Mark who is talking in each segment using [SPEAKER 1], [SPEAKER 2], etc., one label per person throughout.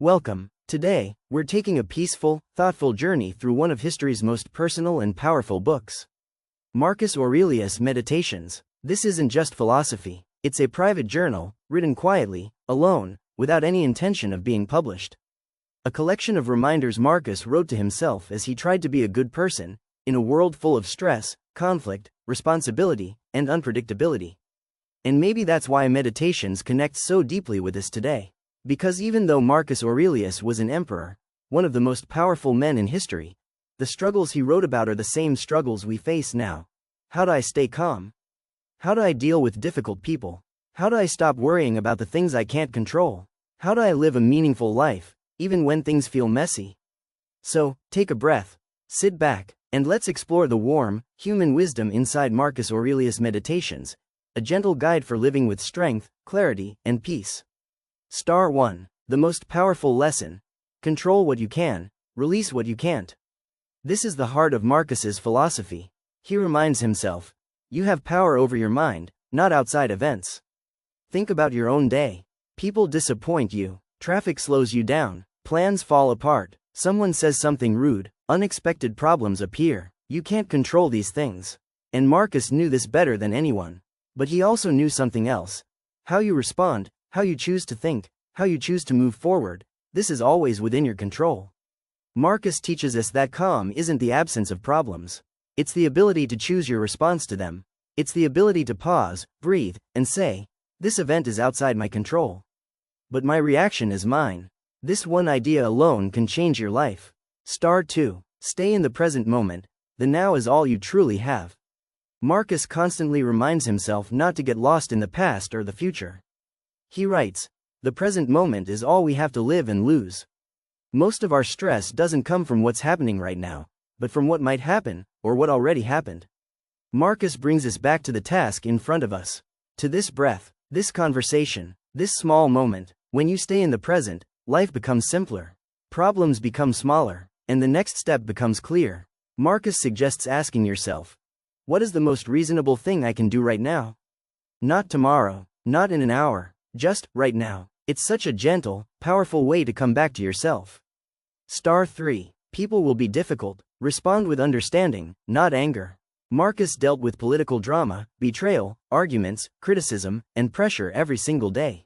[SPEAKER 1] Welcome. Today, we're taking a peaceful, thoughtful journey through one of history's most personal and powerful books. Marcus Aurelius' Meditations. This isn't just philosophy, it's a private journal, written quietly, alone, without any intention of being published. A collection of reminders Marcus wrote to himself as he tried to be a good person, in a world full of stress, conflict, responsibility, and unpredictability. And maybe that's why Meditations connects so deeply with us today. Because even though Marcus Aurelius was an emperor, one of the most powerful men in history, the struggles he wrote about are the same struggles we face now. How do I stay calm? How do I deal with difficult people? How do I stop worrying about the things I can't control? How do I live a meaningful life, even when things feel messy? So, take a breath, sit back, and let's explore the warm, human wisdom inside Marcus Aurelius' Meditations, a gentle guide for living with strength, clarity, and peace. Star 1. The most powerful lesson. Control what you can, release what you can't. This is the heart of Marcus's philosophy. He reminds himself, you have power over your mind, not outside events. Think about your own day. People disappoint you, traffic slows you down, plans fall apart, someone says something rude, unexpected problems appear. You can't control these things. And Marcus knew this better than anyone. But he also knew something else. How you respond, how you choose to think, how you choose to move forward, this is always within your control. Marcus teaches us that calm isn't the absence of problems. It's the ability to choose your response to them. It's the ability to pause, breathe, and say, this event is outside my control. But my reaction is mine. This one idea alone can change your life. Star 2. Stay in the present moment. The now is all you truly have. Marcus constantly reminds himself not to get lost in the past or the future. He writes, the present moment is all we have to live and lose. Most of our stress doesn't come from what's happening right now, but from what might happen, or what already happened. Marcus brings us back to the task in front of us. To this breath, this conversation, this small moment. When you stay in the present, life becomes simpler. Problems become smaller, and the next step becomes clear. Marcus suggests asking yourself, what is the most reasonable thing I can do right now? Not tomorrow, not in an hour, just right now. It's such a gentle, powerful way to come back to yourself. Star 3. People will be difficult. Respond with understanding, not anger. Marcus dealt with political drama, betrayal, arguments, criticism, and pressure every single day.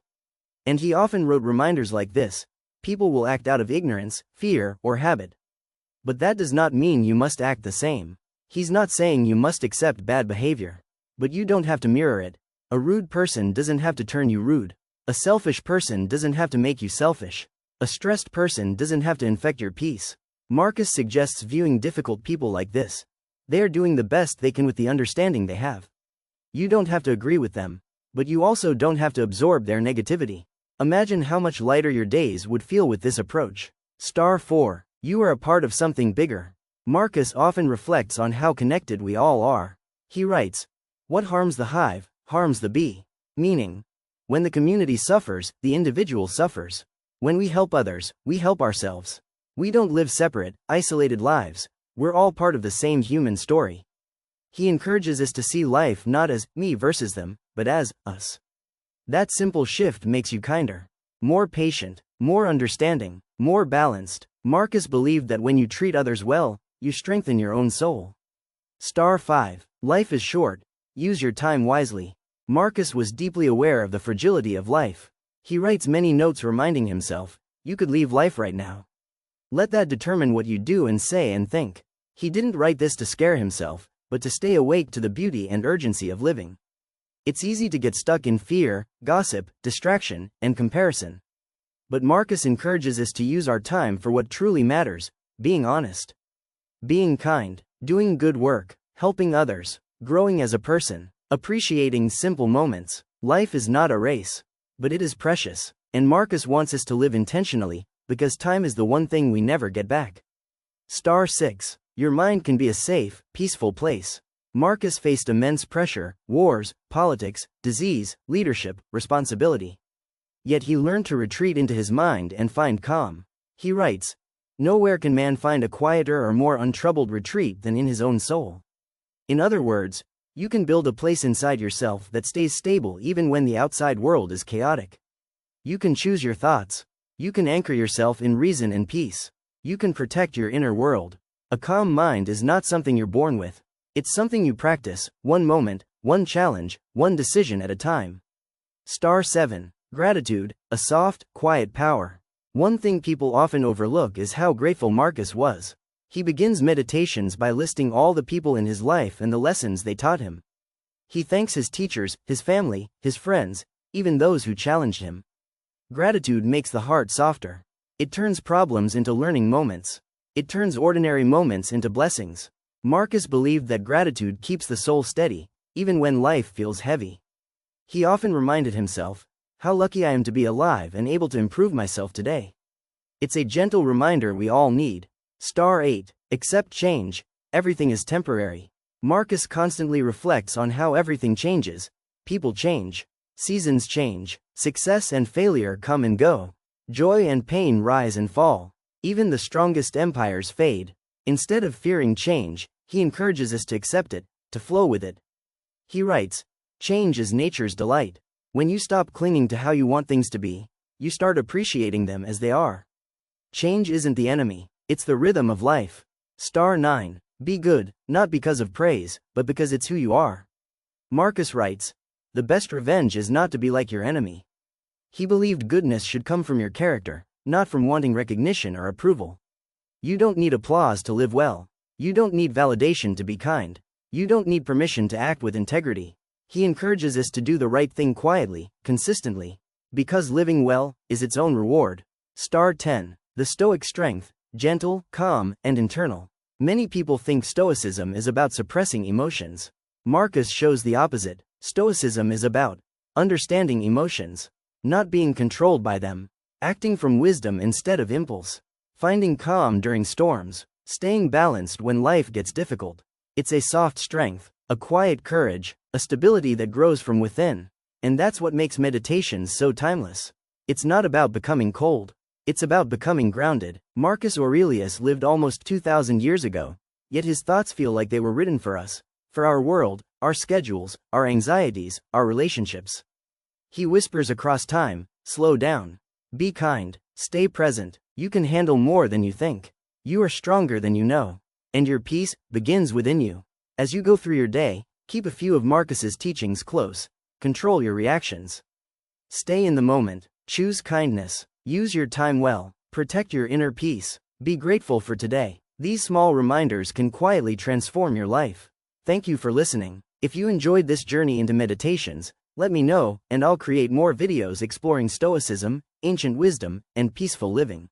[SPEAKER 1] And he often wrote reminders like this: people will act out of ignorance, fear, or habit. But that does not mean you must act the same. He's not saying you must accept bad behavior. But you don't have to mirror it. A rude person doesn't have to turn you rude. A selfish person doesn't have to make you selfish. A stressed person doesn't have to infect your peace. Marcus suggests viewing difficult people like this. They are doing the best they can with the understanding they have. You don't have to agree with them, but you also don't have to absorb their negativity. Imagine how much lighter your days would feel with this approach. Star 4. You are a part of something bigger. Marcus often reflects on how connected we all are. He writes, what harms the hive, harms the bee. Meaning, when the community suffers, the individual suffers. When we help others, we help ourselves. We don't live separate, isolated lives. We're all part of the same human story. He encourages us to see life not as me versus them, but as us. That simple shift makes you kinder, more patient, more understanding, more balanced. Marcus believed that when you treat others well, you strengthen your own soul. Star 5. Life is short. Use your time wisely. Marcus was deeply aware of the fragility of life. He writes many notes reminding himself, you could leave life right now. Let that determine what you do and say and think. He didn't write this to scare himself, but to stay awake to the beauty and urgency of living. It's easy to get stuck in fear, gossip, distraction, and comparison. But Marcus encourages us to use our time for what truly matters: being honest, being kind, doing good work, helping others, growing as a person, appreciating simple moments. Life is not a race, but it is precious, and Marcus wants us to live intentionally, because time is the one thing we never get back. Star 6. Your mind can be a safe, peaceful place. Marcus faced immense pressure, wars, politics, disease, leadership, responsibility. Yet he learned to retreat into his mind and find calm. He writes, nowhere can man find a quieter or more untroubled retreat than in his own soul. In other words, you can build a place inside yourself that stays stable even when the outside world is chaotic. You can choose your thoughts. You can anchor yourself in reason and peace. You can protect your inner world. A calm mind is not something you're born with. It's something you practice, one moment, one challenge, one decision at a time. Star 7. Gratitude, a soft, quiet power. One thing people often overlook is how grateful Marcus was. He begins meditations by listing all the people in his life and the lessons they taught him. He thanks his teachers, his family, his friends, even those who challenged him. Gratitude makes the heart softer. It turns problems into learning moments. It turns ordinary moments into blessings. Marcus believed that gratitude keeps the soul steady, even when life feels heavy. He often reminded himself, "How lucky I am to be alive and able to improve myself today." It's a gentle reminder we all need. Star 8. Accept change. Everything is temporary. Marcus constantly reflects on how everything changes. People change. Seasons change. Success and failure come and go. Joy and pain rise and fall. Even the strongest empires fade. Instead of fearing change, he encourages us to accept it, to flow with it. He writes, "Change is nature's delight. When you stop clinging to how you want things to be, you start appreciating them as they are." Change isn't the enemy, it's the rhythm of life. Star 9. Be good, not because of praise, but because it's who you are. Marcus writes, "The best revenge is not to be like your enemy." He believed goodness should come from your character, not from wanting recognition or approval. You don't need applause to live well. You don't need validation to be kind. You don't need permission to act with integrity. He encourages us to do the right thing quietly, consistently, because living well is its own reward. Star 10. The Stoic strength, gentle, calm, and internal. Many people think Stoicism is about suppressing emotions. Marcus shows the opposite. Stoicism is about understanding emotions, not being controlled by them, acting from wisdom instead of impulse, finding calm during storms, staying balanced when life gets difficult. It's a soft strength, a quiet courage, a stability that grows from within. And that's what makes meditations so timeless. It's not about becoming cold. It's about becoming grounded. Marcus Aurelius lived almost 2,000 years ago, yet his thoughts feel like they were written for us, for our world, our schedules, our anxieties, our relationships. He whispers across time, slow down. Be kind, stay present. You can handle more than you think. You are stronger than you know. And your peace begins within you. As you go through your day, keep a few of Marcus's teachings close. Control your reactions. Stay in the moment. Choose kindness. Use your time well. Protect your inner peace. Be grateful for today. These small reminders can quietly transform your life. Thank you for listening. If you enjoyed this journey into meditations, let me know, and I'll create more videos exploring Stoicism, ancient wisdom, and peaceful living.